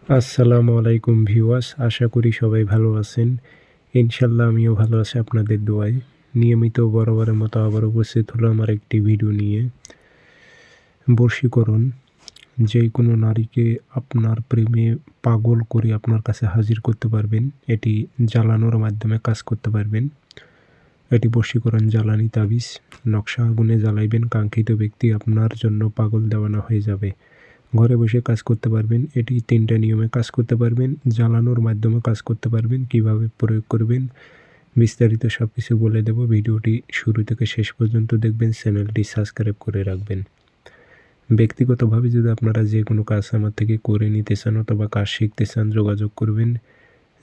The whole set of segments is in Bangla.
আসসালামু আলাইকুম ভিউয়ার্স, আশা করি সবাই ভালো আছেন। ইনশাল্লাহ আমিও ভালো আছি আপনাদের দোয়ায়। নিয়মিত বরাবরের মতো আবার উপস্থিত হলাম আর একটি ভিডিও নিয়ে। বশীকরণ, যে কোনো নারীকে আপনার প্রেমে পাগল করে আপনার কাছে হাজির করতে পারবেন। এটি জ্বালানোর মাধ্যমে কাজ করতে পারবেন। এটি বশীকরণ জ্বালানি তাবিজ। নকশা আগুনে জ্বালাইবেন, কাঙ্ক্ষিত ব্যক্তি আপনার জন্য পাগল দেওয়ানা হয়ে যাবে। ঘরে বসে কাজ করতে পারবেন। এটি ৩টা নিয়মে কাজ করতে পারবেন। জ্বালানোর মাধ্যমে কাজ করতে পারবেন। কিভাবে প্রয়োগ করবেন বিস্তারিত সব কিছু বলে দেব। ভিডিওটি শুরু থেকে শেষ পর্যন্ত দেখবেন। চ্যানেলটি সাবস্ক্রাইব করে রাখবেন। ব্যক্তিগতভাবে যদি আপনারা যে কোনো কাজ আমার থেকে করে নিতে চান অথবা কাজ শিখতে চান, যোগাযোগ করবেন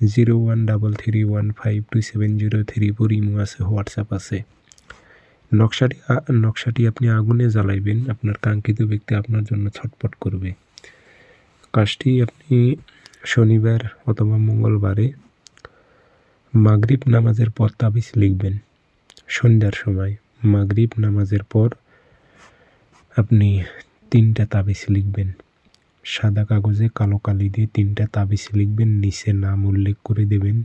0133152703 ইমো আছে, হোয়াটসঅ্যাপ আছে। নকশাটি আপনি আগুনে জ্বালাইবেন। আপনার কাঙ্ক্ষিত ব্যক্তি আপনার জন্য ছটফট করবে। কাজটি আপনি শনিবার অথবা মঙ্গলবারে মাগরিব নামাজের পর তাবিজ লিখবেন। সন্ধ্যার সময় মাগরিব নামাজের পর আপনি 3টা তাবিজ লিখবেন। সাদা কাগজে কালো কালি দিয়ে 3টা তাবিজ লিখবেন। নিচে নাম উল্লেখ করে দেবেন।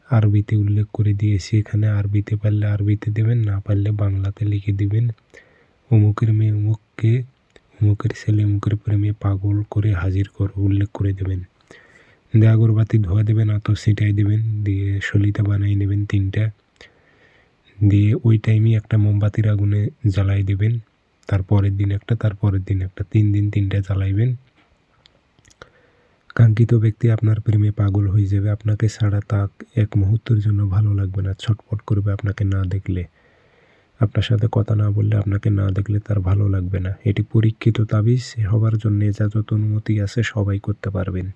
আরবিতে উল্লেখ করে দিয়েছি এখানে। আরবিতে পারলে আরবিতে দেবেন, না পারলে বাংলাতে লিখে দিবেন। অমুকের মেয়ে অমুককে, অমুকের ছেলে অমুকের প্রেমে পাগল করে হাজির কর উল্লেখ করে দেবেন। দিয়ে আগরবাতি ধোয়া দেবেন, আতর ছিটাই দেবেন, দিয়ে সলিতা বানিয়ে নেবেন 3টা। দিয়ে ওই টাইমে একটা মোমবাতির আগুনে জ্বালাই দেবেন। তারপরের দিন একটা, তারপরের দিন একটা, 3 দিন 3টা জ্বালাইবেন। কাঙ্ক্ষিত ব্যক্তি আপনার প্রেমে পাগল হয়ে যাবে। আপনাকে ছাড়া তাক এক মুহূর্তের জন্য ভালো লাগবে না। ছটফট করবে আপনাকে না দেখলে। আপনার সাথে কথা না বললে, আপনাকে না দেখলে তার ভালো লাগবে না। এটি পরীক্ষিত তাবিজ হবার জন্য যা যত অনুমতি আছে সবাই করতে পারবেন।